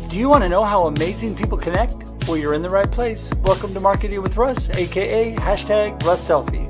Do you want to know how amazing people connect? Well, you're in the right place. Welcome to Marketing with Russ, aka #RussSelfie.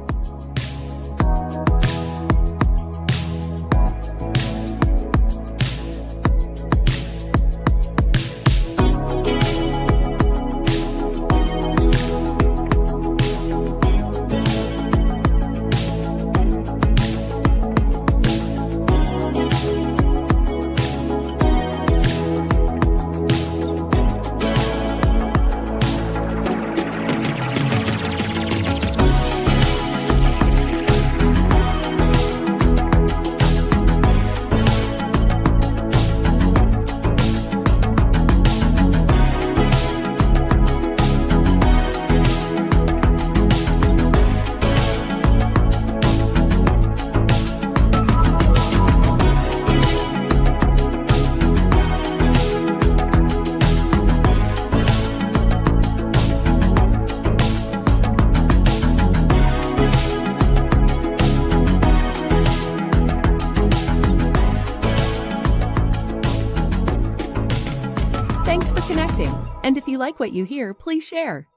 Thanks for connecting. And if you like what you hear, please share.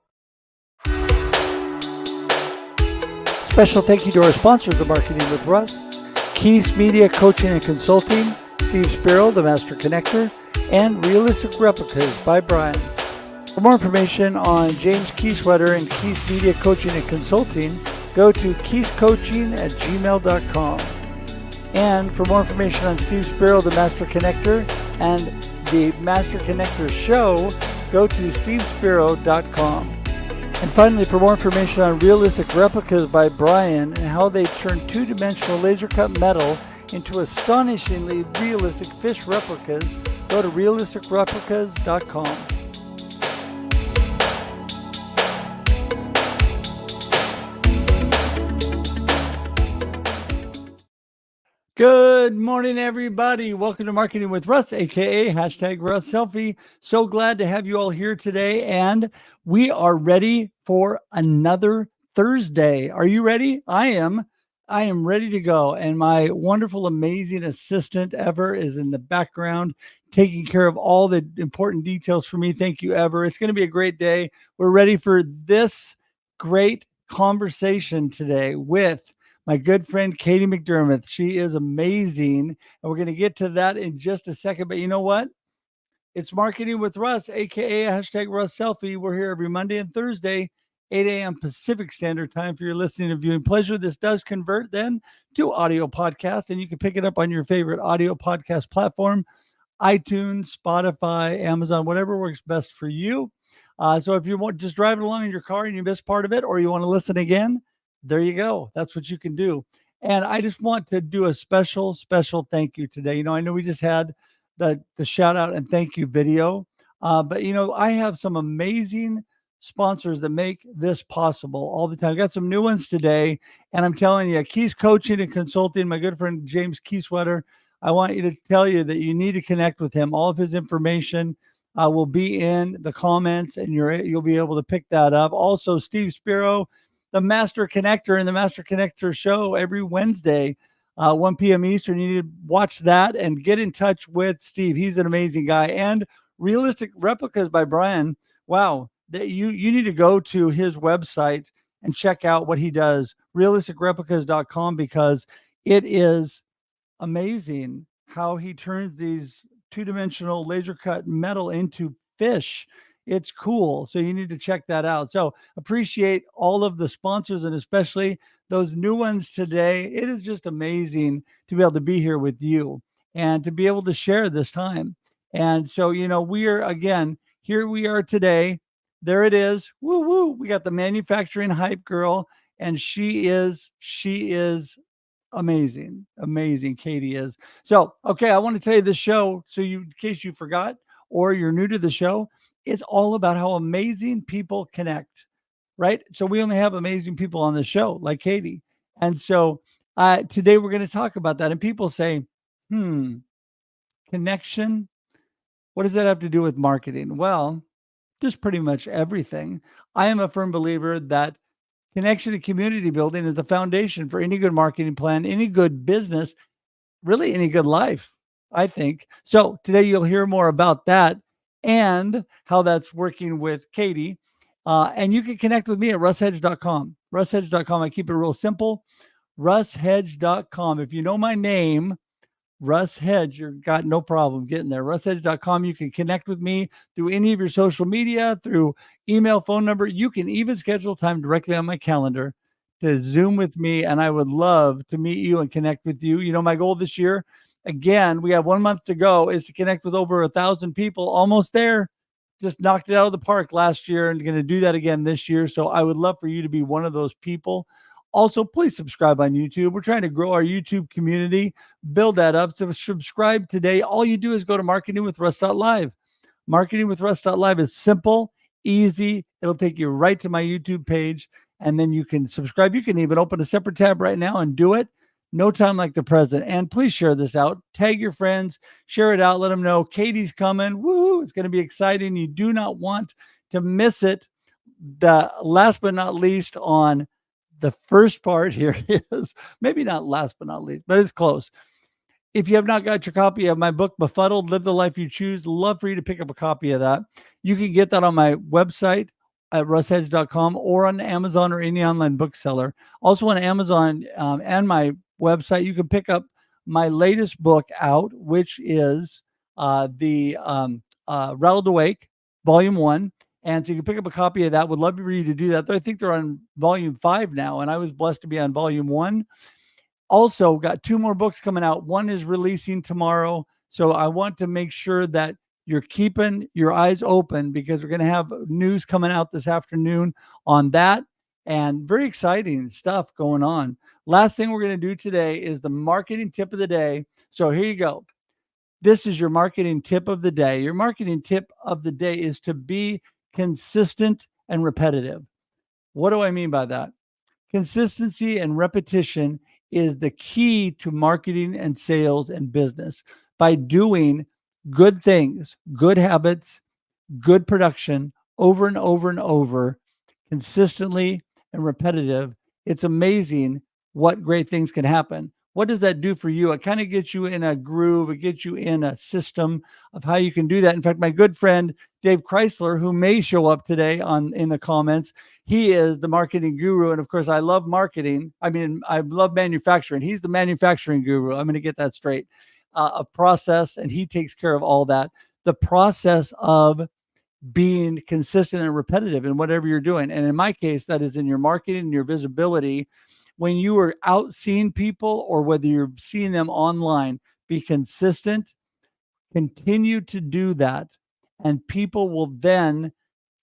Special thank you to our sponsors of Marketing with Russ, Keys Media Coaching and Consulting, Steve Spiro, the Master Connector, and Realistic Replicas by Brian. For more information on James Keysweater and Keys Media Coaching and Consulting, go to keyscoaching@gmail.com. And for more information on Steve Spiro, the Master Connector, and the Master Connector Show, go to stevespiro.com. And finally, for more information on Realistic Replicas by Brian and how they turn two-dimensional laser-cut metal into astonishingly realistic fish replicas, go to realisticreplicas.com. Good morning, everybody. Welcome to Marketing with Russ, aka #RussSelfie. So glad to have you all here today, and we are ready for another Thursday. Are you ready? I am ready to go, and my wonderful, amazing assistant, Ever, is in the background taking care of all the important details for me. Thank you, Ever. It's going to be a great day. We're ready for this great conversation today with my good friend, Kati McDermith. She is amazing. And we're going to get to that in just a second. But you know what? It's Marketing with Russ, aka #RussSelfie. We're here every Monday and Thursday, 8 a.m. Pacific Standard Time for your listening and viewing pleasure. This does convert then to audio podcast, and you can pick it up on your favorite audio podcast platform, iTunes, Spotify, Amazon, whatever works best for you. So if you want just drive it along in your car and you miss part of it, or you want to listen again, there you go. That's what you can do. And I just want to do a special thank you today. You know, I know we just had the shout out and thank you video, but you know, I have some amazing sponsors that make this possible all the time. I got some new ones today, and I'm telling you, Keys Coaching and Consulting, my good friend James Keysweater, I want you to tell you that you need to connect with him. All of his information will be in the comments, and you'll be able to pick that up. Also, Steve Spiro, the Master Connector, and the Master Connector Show every Wednesday, 1 p.m. Eastern. You need to watch that and get in touch with Steve. He's an amazing guy. And Realistic Replicas by Brian. Wow. You need to go to his website and check out what he does, realisticreplicas.com, because it is amazing how he turns these two-dimensional laser cut metal into fish. It's cool. So you need to check that out. So appreciate all of the sponsors, and especially those new ones today. It is just amazing to be able to be here with you and to be able to share this time. And so, you know, here we are today. There it is. Woo woo. We got the manufacturing hype girl, and she is amazing. Amazing. Kati is. So, okay, I want to tell you this show. So in case you forgot or you're new to the show, it's all about how amazing people connect, right? So we only have amazing people on the show, like Kati. And so today we're going to talk about that. And people say, connection, what does that have to do with marketing? Well, just pretty much everything. I am a firm believer that connection and community building is the foundation for any good marketing plan, any good business, really any good life, I think. So today you'll hear more about that and how that's working with Katie. And you can connect with me at russhedge.com. Russhedge.com. I keep it real simple. Russhedge.com. If you know my name, Russ Hedge, you've got no problem getting there. RussHedge.com. You can connect with me through any of your social media, through email, phone number. You can even schedule time directly on my calendar to Zoom with me. And I would love to meet you and connect with you. You know, my goal this year, again, we have 1 month to go, is to connect with over 1,000 people. Almost there. Just knocked it out of the park last year and going to do that again this year. So I would love for you to be one of those people. Also, please subscribe on YouTube. We're trying to grow our YouTube community, build that up. So subscribe today. All you do is go to marketingwithruss.live. Marketingwithruss.live is simple, easy. It'll take you right to my YouTube page, and then you can subscribe. You can even open a separate tab right now and do it. No time like the present. And please share this out. Tag your friends, share it out. Let them know Katie's coming. Woo! It's going to be exciting. You do not want to miss it. The last but not least on the first part here is maybe not last but not least, but it's close. If you have not got your copy of my book, Befuddled, Live the Life You Choose, love for you to pick up a copy of that. You can get that on my website at russhedge.com or on Amazon or any online bookseller. Also on Amazon and my website, you can pick up my latest book out, which is the Rattled Awake, Volume 1. And so you can pick up a copy of that. Would love for you to do that. I think they're on Volume 5 now, and I was blessed to be on Volume 1. Also got 2 more books coming out. One is releasing tomorrow. So I want to make sure that you're keeping your eyes open because we're going to have news coming out this afternoon on that, and very exciting stuff going on. Last thing we're going to do today is the marketing tip of the day. So here you go. This is your marketing tip of the day. Your marketing tip of the day is to be consistent and repetitive. What do I mean by that? Consistency and repetition is the key to marketing and sales and business. By doing good things, good habits, good production over and over and over, consistently and repetitive, it's amazing what great things can happen. What does that do for you? It kind of gets you in a groove. It gets you in a system of how you can do that. In fact, my good friend, Dave Chrysler, who may show up today in the comments, he is the marketing guru. And of course, I love marketing. I mean, I love manufacturing. He's the manufacturing guru. I'm going to get that straight. A process, and he takes care of all that. The process of being consistent and repetitive in whatever you're doing. And in my case, that is in your marketing and your visibility. When you are out seeing people or whether you're seeing them online, be consistent, continue to do that. And people will then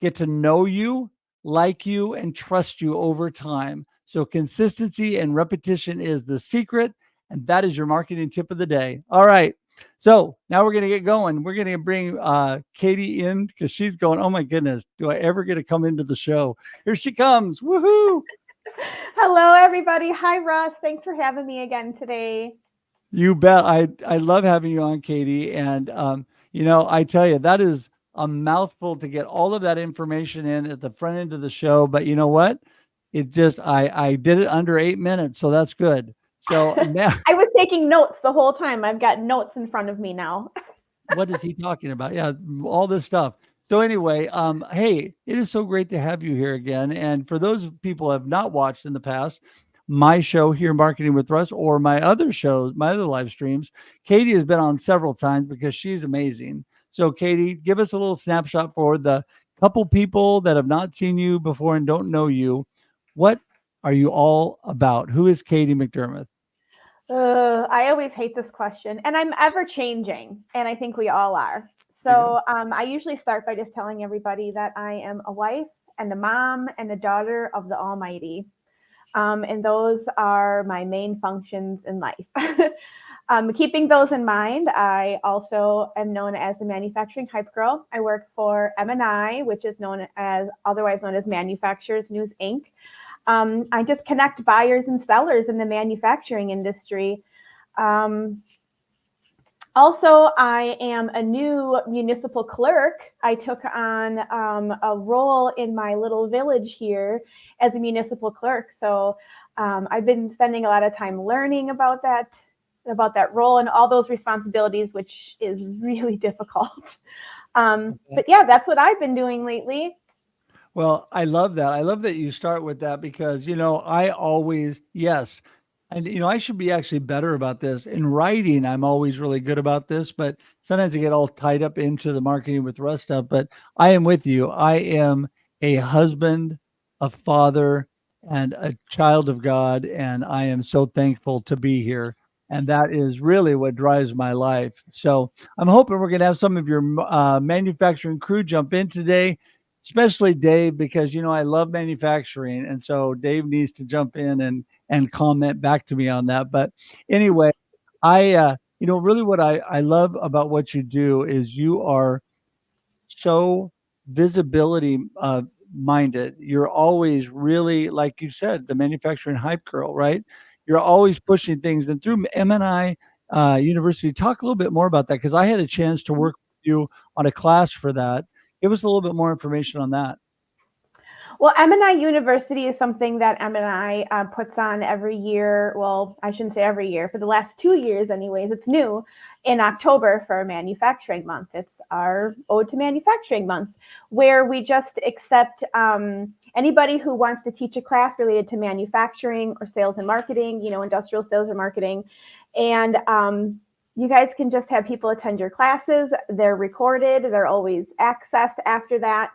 get to know you, like you, and trust you over time. So consistency and repetition is the secret. And that is your marketing tip of the day. All right. So now we're going to get going. We're going to bring Katie in because she's going, oh my goodness, do I ever get to come into the show? Here she comes. Woohoo. Hello, everybody. Hi, Russ. Thanks for having me again today. You bet. I love having you on, Katie. And, I tell you, that is a mouthful to get all of that information in at the front end of the show. But you know what? I did it under 8 minutes. So that's good. So now I was taking notes the whole time. I've got notes in front of me now. What is he talking about? Yeah, all this stuff. So anyway, hey, it is so great to have you here again. And for those people who have not watched in the past, my show here, Marketing with Russ, or my other shows, my other live streams, Katie has been on several times because she's amazing. So Katie, give us a little snapshot for the couple people that have not seen you before and don't know you. What are you all about? Who is Kati McDermith? I always hate this question, and I'm ever changing, and I think we all are. So I usually start by just telling everybody that I am a wife and a mom and a daughter of the Almighty. And those are my main functions in life. Keeping those in mind, I also am known as a manufacturing hype girl. I work for MNI, which is otherwise known as Manufacturers News Inc. I just connect buyers and sellers in the manufacturing industry. Also, I am a new municipal clerk. I took on a role in my little village here as a municipal clerk. So I've been spending a lot of time learning about that about that role and all those responsibilities, which is really difficult. But yeah, that's what I've been doing lately. Well, I love that. I love that you start with that because, I always, yes, and, I should be actually better about this. In writing, I'm always really good about this, but sometimes I get all tied up into the marketing with Russ stuff. But I am with you. I am a husband, a father, and a child of God. And I am so thankful to be here. And that is really what drives my life. So I'm hoping we're going to have some of your manufacturing crew jump in today, especially Dave, because I love manufacturing, and so Dave needs to jump in and comment back to me on that. But anyway, I really what I love about what you do is you are so visibility minded. You're always really, like you said, the manufacturing hype girl, right? You're always pushing things, and through MNI University, talk a little bit more about that because I had a chance to work with you on a class for that. Give us a little bit more information on that. Well, MNI University is something that MNI puts on every year. Well, I shouldn't say every year. For the last 2 years, anyways, it's new in October for Manufacturing Month. It's our Ode to Manufacturing Month, where we just accept anybody who wants to teach a class related to manufacturing or sales and marketing, industrial sales or marketing. And you guys can just have people attend your classes. They're recorded. They're always accessed after that.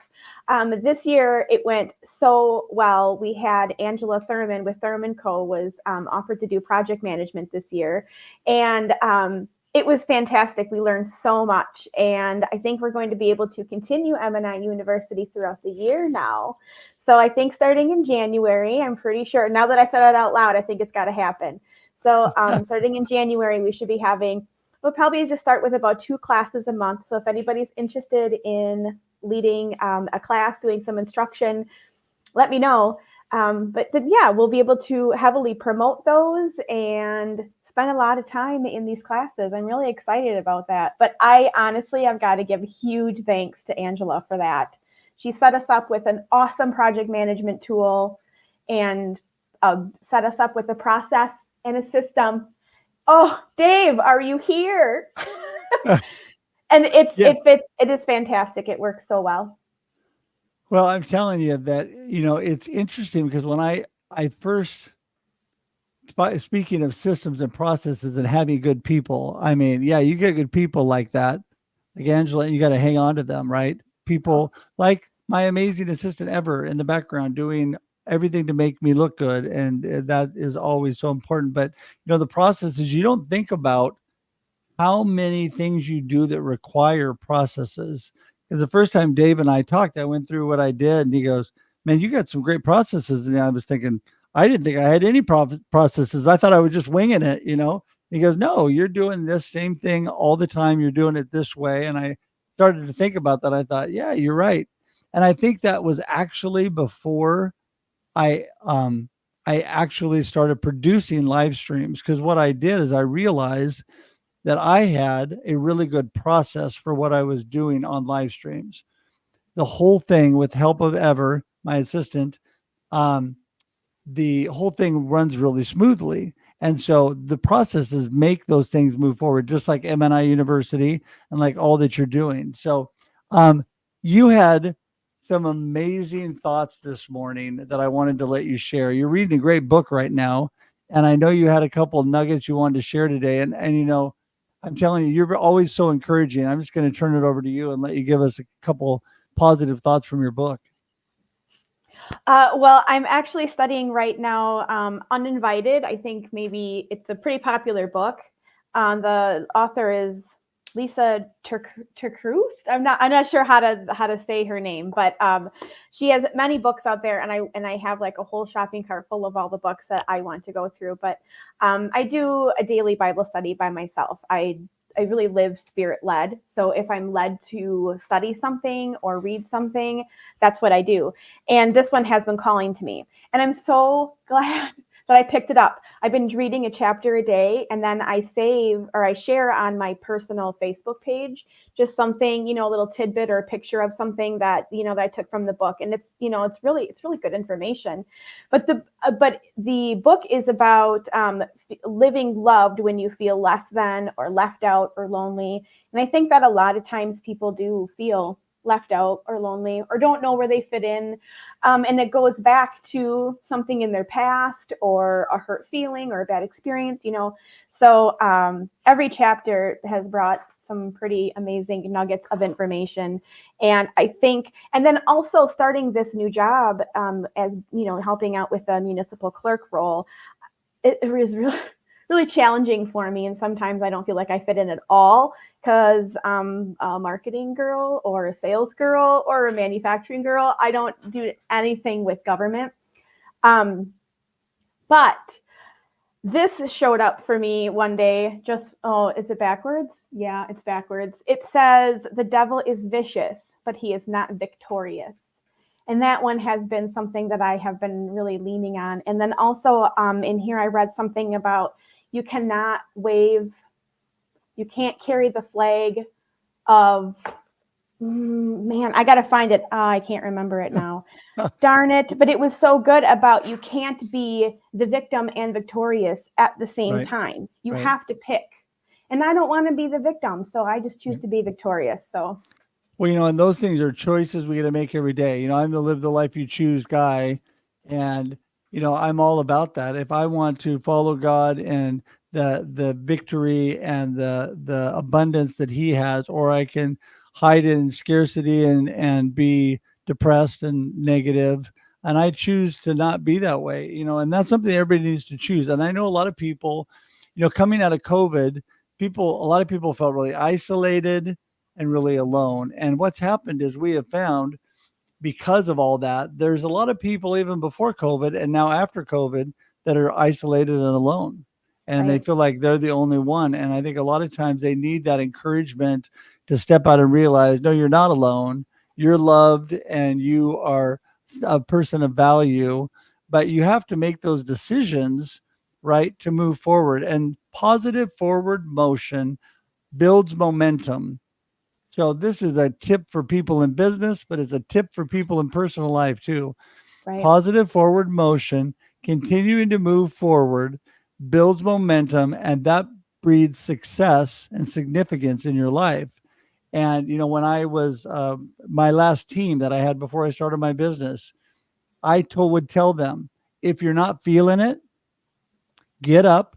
This year, it went so well. We had Angela Thurman with Thurman Co. was offered to do project management this year. And it was fantastic. We learned so much. And I think we're going to be able to continue MNI University throughout the year now. So I think starting in January, I'm pretty sure, now that I said it out loud, I think it's got to happen. So starting in January, we should be having, we'll probably just start with about 2 classes a month. So if anybody's interested in leading a class, doing some instruction, let me know. But then, yeah, we'll be able to heavily promote those and spend a lot of time in these classes. I'm really excited about that. But I've got to give huge thanks to Angela for that. She set us up with an awesome project management tool and set us up with a process and a system. Oh, Dave, are you here? And it is fantastic. It works so well. Well, I'm telling you that, it's interesting because when I first, speaking of systems and processes and having good people, I mean, yeah, you get good people like that, like Angela, and you got to hang on to them, right? People like my amazing assistant Ever in the background doing everything to make me look good. And that is always so important. But, the processes, you don't think about how many things you do that require processes. Because the first time Dave and I talked, I went through what I did, and he goes, "Man, you got some great processes." And I was thinking, I didn't think I had any processes. I thought I was just winging it, He goes, "No, you're doing this same thing all the time. You're doing it this way." And I started to think about that. I thought, yeah, you're right. And I think that was actually before I actually started producing live streams, because what I did is I realized that I had a really good process for what I was doing on live streams. The whole thing, with help of Ever, my assistant, the whole thing runs really smoothly. And so the processes make those things move forward, just like MNI University and like all that you're doing. So you had some amazing thoughts this morning that I wanted to let you share. You're reading a great book right now, and I know you had a couple of nuggets you wanted to share today. And I'm telling you, you're always so encouraging. I'm just going to turn it over to you and let you give us a couple positive thoughts from your book. Well, I'm actually studying right now, Uninvited. I think maybe it's a pretty popular book. The author is Lisa Terkruth. I'm not sure how to say her name, but she has many books out there, and I have like a whole shopping cart full of all the books that I want to go through. But I do a daily Bible study by myself. I really live spirit led. So if I'm led to study something or read something, that's what I do. And this one has been calling to me, and I'm so glad but I picked it up. I've been reading a chapter a day, and then I share on my personal Facebook page just something, a little tidbit or a picture of something that, that I took from the book. And it's really good information. But the book is about living loved when you feel less than or left out or lonely. And I think that a lot of times people do feel left out or lonely or don't know where they fit in. And it goes back to something in their past or a hurt feeling or a bad experience, So every chapter has brought some pretty amazing nuggets of information. And I think, and then also starting this new job as, helping out with the municipal clerk role, it was really challenging for me. And sometimes I don't feel like I fit in at all because I'm a marketing girl or a sales girl or a manufacturing girl. I don't do anything with government. But this showed up for me one day. Is it backwards? Yeah, it's backwards. It says, the devil is vicious, but he is not victorious. And that one has been something that I have been really leaning on. And then also in here, I read something about you can't carry the flag of, I got to find it. I can't remember it now. Darn it. But it was so good about you can't be the victim and victorious at the same time. You have to pick. And I don't want to be the victim. So I just choose to be victorious. So. Well, and those things are choices we got to make every day. I'm the live the life you choose guy. And, I'm all about that. If I want to follow God and the victory and the abundance that he has, or I can hide in scarcity and be depressed and negative. And I choose to not be that way, and that's something everybody needs to choose. And I know a lot of people, coming out of COVID, a lot of people felt really isolated and really alone. And what's happened is we have found, because of all that, there's a lot of people even before COVID and now after COVID that are isolated and alone. And they feel like they're the only one. And I think a lot of times they need that encouragement to step out and realize, no, you're not alone. You're loved and you are a person of value, but you have to make those decisions, to move forward. And positive forward motion builds momentum. So this is a tip for people in business, but it's a tip for people in personal life too. Positive forward motion, continuing to move forward, builds momentum, and that breeds success and significance in your life. And, when I was my last team that I had before I started my business, I would tell them, if you're not feeling it, get up,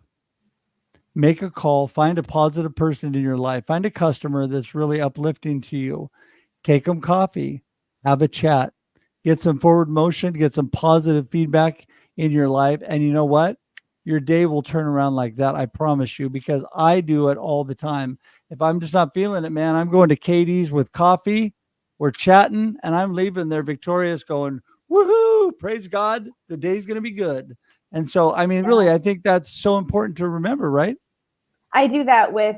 make a call, find a positive person in your life, find a customer that's really uplifting to you, take them coffee, have a chat, get some forward motion, get some positive feedback in your life. And you know what? Your day will turn around like that. I promise you, because I do it all the time. If I'm just not feeling it, man, I'm going to Katie's with coffee. We're chatting and I'm leaving there victorious going, woohoo, praise God. The day's going to be good. And so, really, I think that's so important to remember, right? I do that with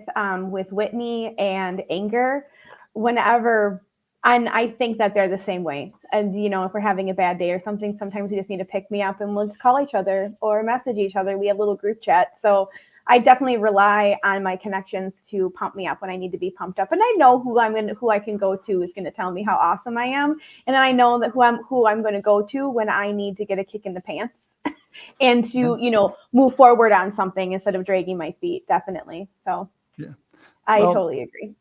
Whitney and Anger whenever, and I think that they're the same way. And, if we're having a bad day or something, sometimes we just need to pick me up and we'll just call each other or message each other. We have a little group chat. So I definitely rely on my connections to pump me up when I need to be pumped up. And I know who I can go to is going to tell me how awesome I am. And then I know that who I'm going to go to when I need to get a kick in the pants. And to, move forward on something instead of dragging my feet. Definitely. So I totally agree.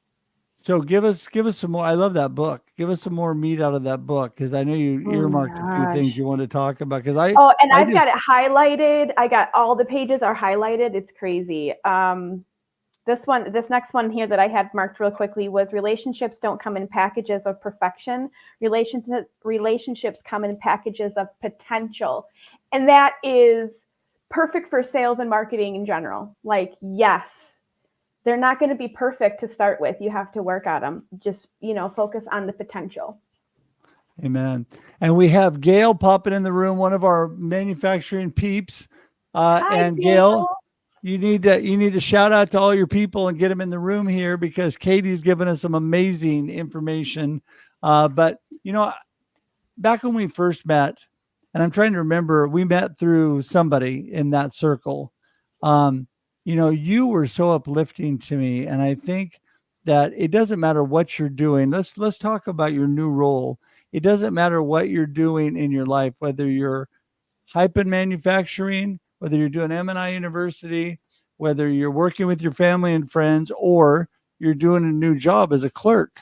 So give us some more. I love that book. Give us some more meat out of that book. Cause I know you earmarked a few things you want to talk about. Cause I've got it highlighted. I got all the pages are highlighted. It's crazy. This next one here that I had marked real quickly was relationships don't come in packages of perfection. Relationships come in packages of potential. And that is perfect for sales and marketing in general. Like, yes, they're not going to be perfect to start with. You have to work at them. Just, focus on the potential. Amen. And we have Gail popping in the room, one of our manufacturing peeps. Hi, and Gail, you need to shout out to all your people and get them in the room here because Katie's given us some amazing information. But back when we first met, And I'm trying to remember, we met through somebody in that circle. Um, you were so uplifting to me, and I think that it doesn't matter what you're doing. Let's talk about your new role. It doesn't matter what you're doing in your life, whether you're hype and manufacturing, whether you're doing MNI University, whether you're working with your family and friends, or you're doing a new job as a clerk.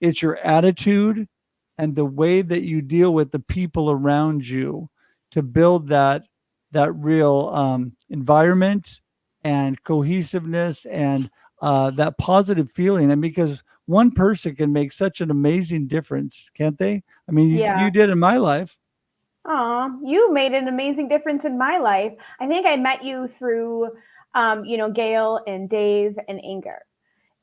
It's your attitude and the way that you deal with the people around you to build that real environment and cohesiveness and that positive feeling. And because one person can make such an amazing difference, can't they? I mean, you did in my life. Oh, you made an amazing difference in my life. I think I met you through, Gail and Dave and Inger.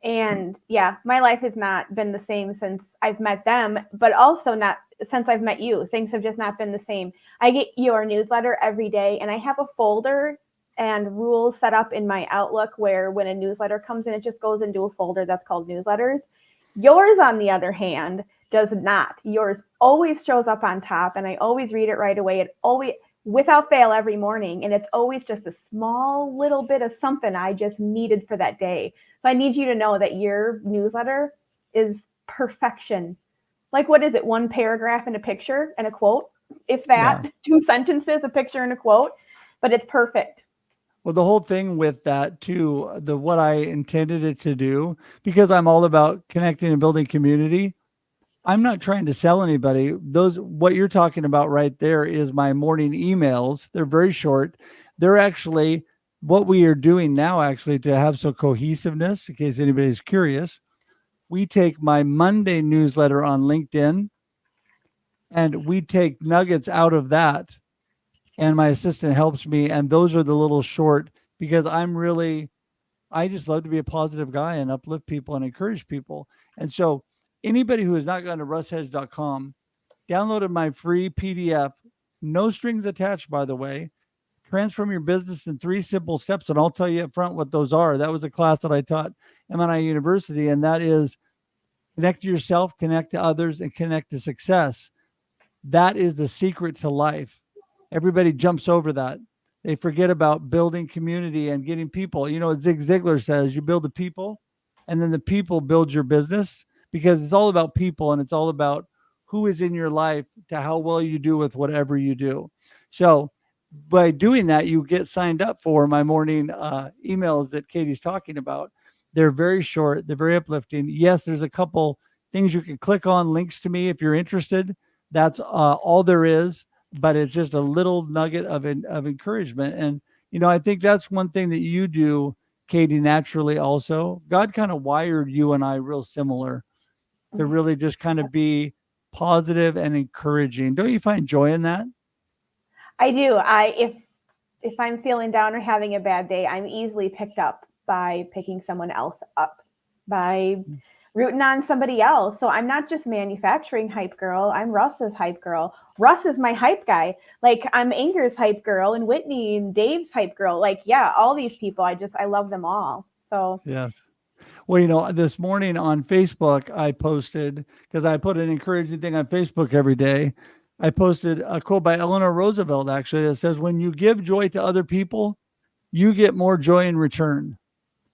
And yeah, my life has not been the same since I've met them, but also not since I've met you. Things have just not been the same. I get your newsletter every day, and I have a folder and rules set up in my Outlook where when a newsletter comes in, it just goes into a folder that's called newsletters. Yours, on the other hand, does not. Yours always shows up on top, and I always read it right away. It always, without fail, every morning, and it's always just a small little bit of something I just needed for that day. So I need you to know that your newsletter is perfection. Like, what is it? One paragraph and a picture and a quote, if that. Yeah. 2 sentences, a picture and a quote, but it's perfect. Well, the whole thing with that too, what I intended it to do, because I'm all about connecting and building community. I'm not trying to sell anybody. What you're talking about right there is my morning emails. They're very short. They're actually what we are doing now, actually, to have some cohesiveness, in case anybody's curious. We take my Monday newsletter on LinkedIn and we take nuggets out of that. And my assistant helps me. And those are the little short, because I just love to be a positive guy and uplift people and encourage people. And so anybody who has not gone to russhedge.com, downloaded my free PDF, no strings attached, by the way, transform your business in 3 simple steps. And I'll tell you up front what those are. That was a class that I taught MNI University. And that is connect to yourself, connect to others, and connect to success. That is the secret to life. Everybody jumps over that. They forget about building community and getting people. Zig Ziglar says you build the people and then the people build your business, because it's all about people and it's all about who is in your life to how well you do with whatever you do. So by doing that, you get signed up for my morning emails that Katie's talking about. They're very short. They're very uplifting. Yes, there's a couple things you can click on, links to me if you're interested. That's all there is. But it's just a little nugget of encouragement. And, I think that's one thing that you do, Katie, naturally also. God kind of wired you and I real similar to really just kind of be positive and encouraging. Don't you find joy in that? I do. If I'm feeling down or having a bad day, I'm easily picked up by picking someone else up, by rooting on somebody else. So I'm not just manufacturing hype girl. I'm Russ's hype girl. Russ is my hype guy. Like, I'm Inger's hype girl and Whitney and Dave's hype girl. Like, yeah, all these people, I love them all. So yes. Well, this morning on Facebook, I posted, because I put an encouraging thing on Facebook every day. I posted a quote by Eleanor Roosevelt, actually, that says, when you give joy to other people, you get more joy in return.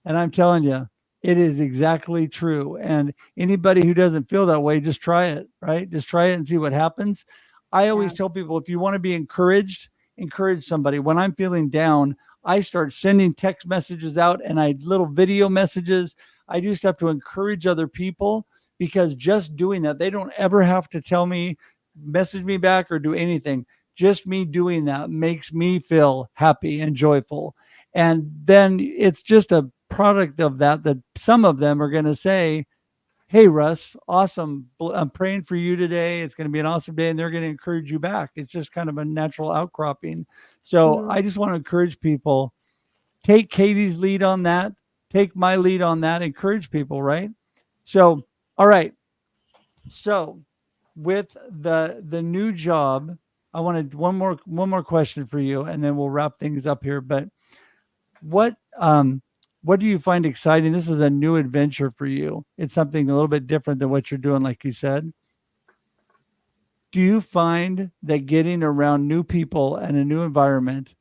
And I'm telling you, it is exactly true. And anybody who doesn't feel that way, just try it, right? Just try it and see what happens. I always tell people, if you want to be encouraged, encourage somebody. When I'm feeling down, I start sending text messages out and little video messages. I do stuff to encourage other people, because just doing that, they don't ever have to tell me, message me back, or do anything. Just me doing that makes me feel happy and joyful. And then it's just a product of that some of them are going to say, hey, Russ, awesome. I'm praying for you today. It's going to be an awesome day. And they're going to encourage you back. It's just kind of a natural outcropping. So I just want to encourage people, take Katie's lead on that, take my lead on that, encourage people, right? So, all right. So with the new job, I wanted one more question for you, and then we'll wrap things up here. But what do you find exciting? This is a new adventure for you. It's something a little bit different than what you're doing, like you said. do you find that getting around new people and a new environment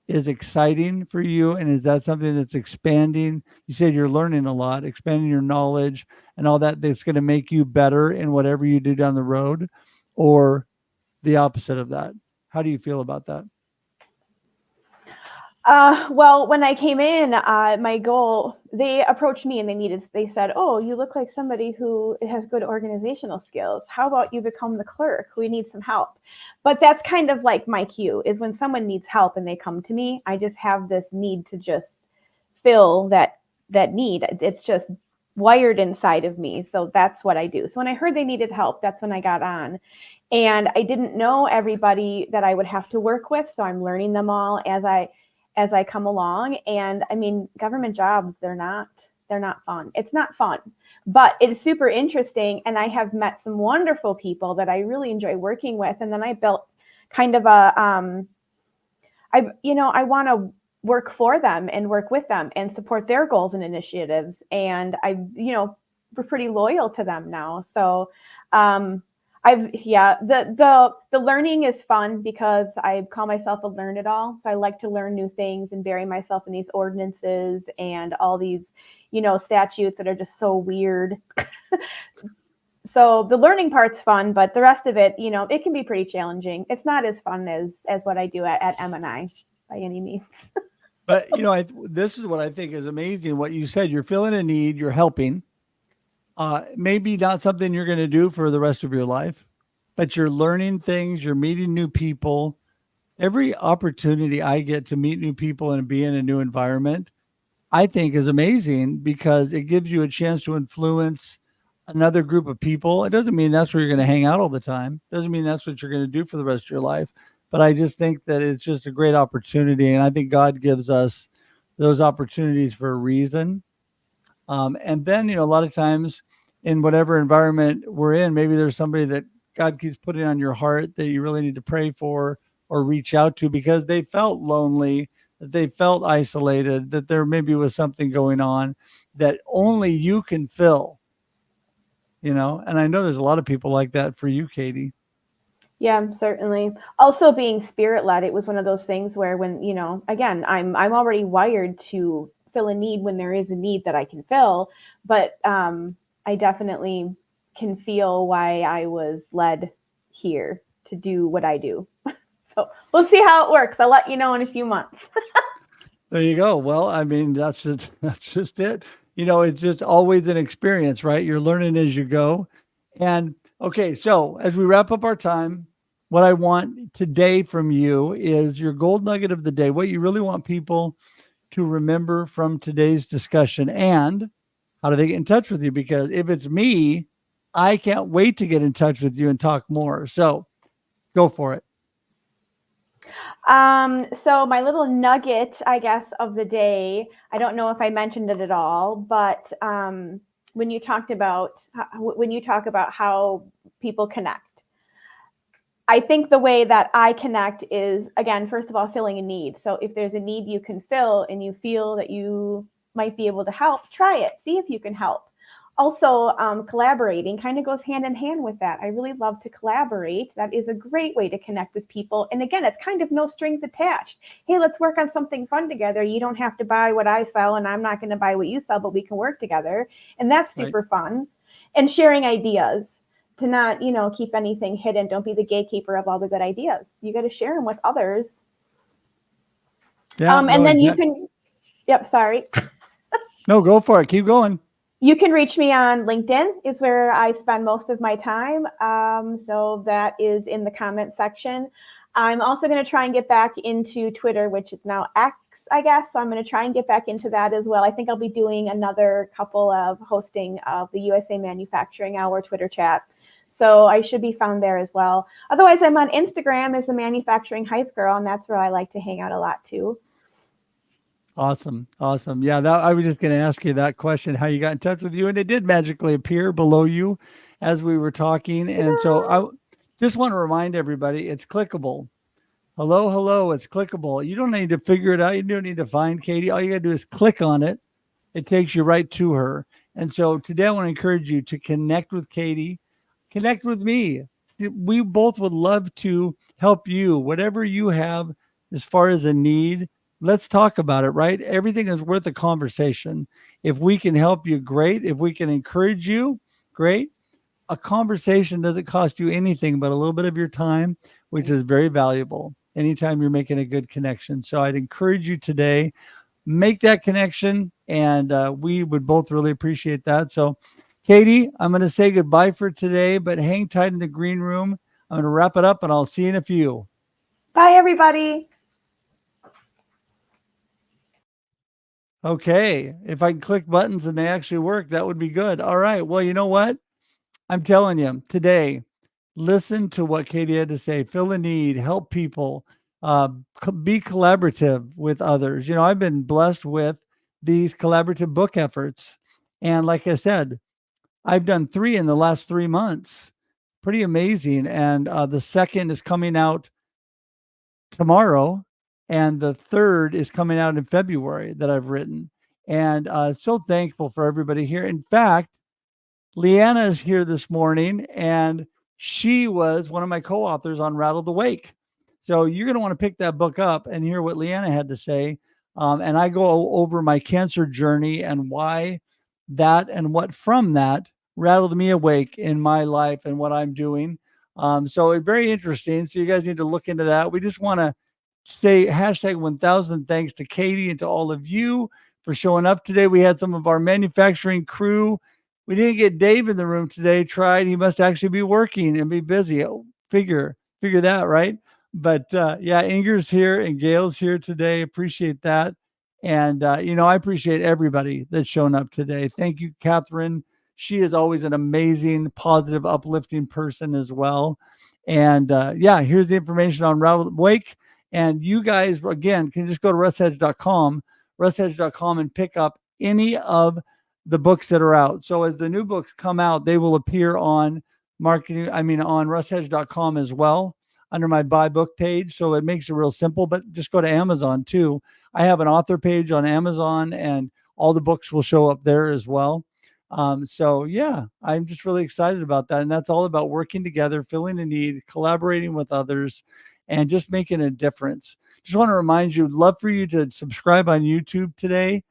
is exciting for you? And is that something that's expanding? You said you're learning a lot, expanding your knowledge and all that, that's going to make you better in whatever you do down the road, or the opposite of that? How do you feel about that? Well, when I came in, my goal, they approached me and they said, oh, you look like somebody who has good organizational skills. How about you become the clerk? We need some help. But that's kind of like my cue, is when someone needs help and they come to me, I just have this need to just fill that need. It's just wired inside of me. So that's what I do. So when I heard they needed help, that's when I got on. And I didn't know everybody that I would have to work with. So I'm learning them all as I come along. And I mean, government jobs, they're not fun. It's not fun, but it's super interesting. And I have met some wonderful people that I really enjoy working with. And then I built kind of I want to work for them and work with them and support their goals and initiatives. And we're pretty loyal to them now. So, the learning is fun because I call myself a learn-it-all. So I like to learn new things and bury myself in these ordinances and all these, statutes that are just so weird. So the learning part's fun, but the rest of it, it can be pretty challenging. It's not as fun as what I do at MNI by any means. But, this is what I think is amazing. What you said, you're filling a need, you're helping. Maybe not something you're going to do for the rest of your life, but you're learning things, you're meeting new people. Every opportunity I get to meet new people and be in a new environment, I think is amazing, because it gives you a chance to influence another group of people. It doesn't mean that's where you're going to hang out all the time. It doesn't mean that's what you're going to do for the rest of your life. But I just think that it's just a great opportunity. And I think God gives us those opportunities for a reason. And then, a lot of times in whatever environment we're in, maybe there's somebody that God keeps putting on your heart that you really need to pray for or reach out to, because they felt lonely, that they felt isolated, that there maybe was something going on that only you can fill, and I know there's a lot of people like that for you, Kati. Yeah, certainly. Also being spirit-led, it was one of those things where when, again, I'm already wired to fill a need when there is a need that I can fill, but I definitely can feel why I was led here to do what I do. So we'll see how it works. I'll let you know in a few months. There you go. Well, I mean, that's just it. It's just always an experience, right? You're learning as you go. And okay, so as we wrap up our time, what I want today from you is your gold nugget of the day, what you really want people to remember from today's discussion, and how do they get in touch with you? Because if it's me, I can't wait to get in touch with you and talk more. So go for it. So my little nugget, I guess, of the day, I don't know if I mentioned it at all, but when you talk about how people connect, I think the way that I connect is, again, first of all, filling a need. So if there's a need you can fill and you feel that you might be able to help, try it, see if you can help. Also, collaborating kind of goes hand in hand with that. I really love to collaborate. That is a great way to connect with people. And again, it's kind of no strings attached. Hey, let's work on something fun together. You don't have to buy what I sell, and I'm not going to buy what you sell, but we can work together. And that's super fun. And sharing ideas, to not, keep anything hidden. Don't be the gatekeeper of all the good ideas. You got to share them with others. Yeah, and then you can, sorry. No, go for it. Keep going. You can reach me on LinkedIn, is where I spend most of my time. So that is in the comment section. I'm also going to try and get back into Twitter, which is now X, I guess. So I'm going to try and get back into that as well. I think I'll be doing another couple of hosting of the USA Manufacturing Hour Twitter chat. So I should be found there as well. Otherwise, I'm on Instagram as the Manufacturing Hype Girl, and that's where I like to hang out a lot too. Awesome. Yeah, I was just going to ask you that question, how you got in touch with you, and it did magically appear below you as we were talking. And so I just want to remind everybody, it's clickable. Hello, it's clickable. You don't need to figure it out. You don't need to find Kati. All you got to do is click on it. It takes you right to her. And so today I want to encourage you to connect with Kati, connect with me, we both would love to help you, whatever you have as far as a need. Let's talk about it, right? Everything is worth a conversation. If we can help you, great. If we can encourage you, great. A conversation doesn't cost you anything but a little bit of your time, which is very valuable anytime you're making a good connection. So I'd encourage you today, make that connection, and we would both really appreciate that. So Katie, I'm going to say goodbye for today, but hang tight in the green room. I'm going to wrap it up, and I'll see you in a few. Bye, everybody. Okay. If I can click buttons and they actually work, that would be good. All right. Well, you know what? I'm telling you today, listen to what Katie had to say. Fill a need, help people, be collaborative with others. You know, I've been blessed with these collaborative book efforts. And like I said, I've done 3 in the last 3 months. Pretty amazing. And the second is coming out tomorrow. And the third is coming out in February that I've written. And so thankful for everybody here. In fact, Leanna is here this morning, and she was one of my co-authors on Rattled Awake. So you're going to want to pick that book up and hear what Leanna had to say. And I go over my cancer journey and why that and what from that rattled me awake in my life and what I'm doing. So it's very interesting. So you guys need to look into that. We just want to say hashtag 1000 thanks to Katie and to all of you for showing up today. We had some of our manufacturing crew. We didn't get Dave in the room today. Tried. He must actually be working and be busy. Figure that, right? But yeah, Inger's here and Gail's here today. Appreciate that. And, I appreciate everybody that's shown up today. Thank you, Catherine. She is always an amazing, positive, uplifting person as well. And here's the information on Rattled Awake. And you guys, again, can just go to russhedge.com and pick up any of the books that are out. So as the new books come out, they will appear on on russhedge.com as well under my buy book page. So it makes it real simple, but just go to Amazon too. I have an author page on Amazon and all the books will show up there as well. So yeah, I'm just really excited about that. And that's all about working together, filling a need, collaborating with others, and just making a difference. Just want to remind you, love for you to subscribe on YouTube today.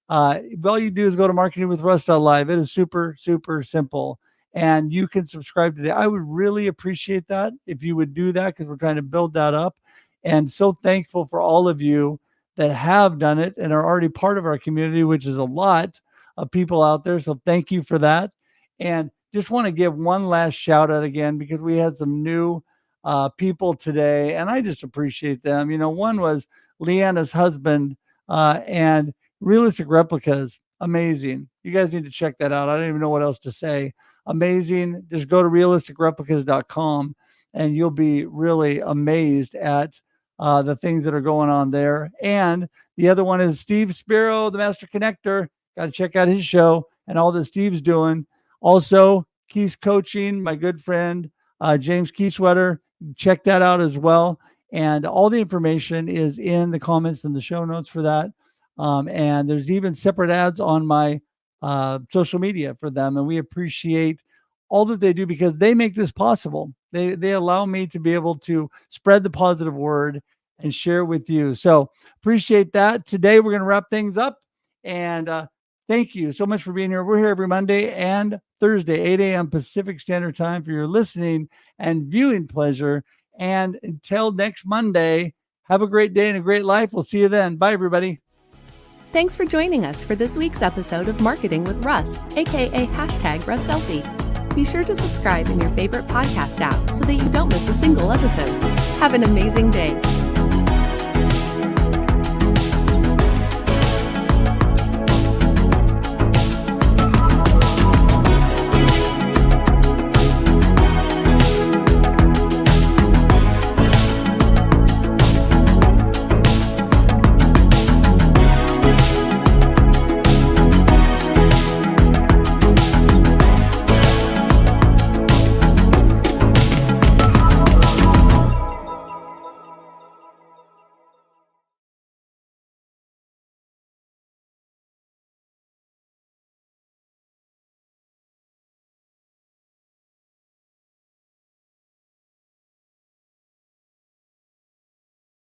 All you do is go to marketingwithruss.live. It is super, super simple. And you can subscribe today. I would really appreciate that if you would do that, because we're trying to build that up. And so thankful for all of you that have done it and are already part of our community, which is a lot of people out there. So thank you for that. And just want to give one last shout out again, because we had some new people today, and I just appreciate them. One was Leanna's husband, and Realistic Replicas, amazing. You guys need to check that out. I don't even know what else to say. Amazing. Just go to realisticreplicas.com and you'll be really amazed at the things that are going on there. And the other one is Steve Spiro, the Master Connector. Got to check out his show and all that Steve's doing. Also, Keith's Coaching, my good friend, James Keysweater. Check that out as well. And all the information is in the comments and the show notes for that. And there's even separate ads on my social media for them. And we appreciate all that they do, because they make this possible. They allow me to be able to spread the positive word and share with you. So appreciate that. Today, we're going to wrap things up. And thank you so much for being here. We're here every Monday and Thursday, 8 a.m. Pacific Standard Time, for your listening and viewing pleasure. And until next Monday, have a great day and a great life. We'll see you then. Bye, everybody. Thanks for joining us for this week's episode of Marketing with Russ, aka #RussSelfie. Be sure to subscribe in your favorite podcast app so that you don't miss a single episode. Have an amazing day.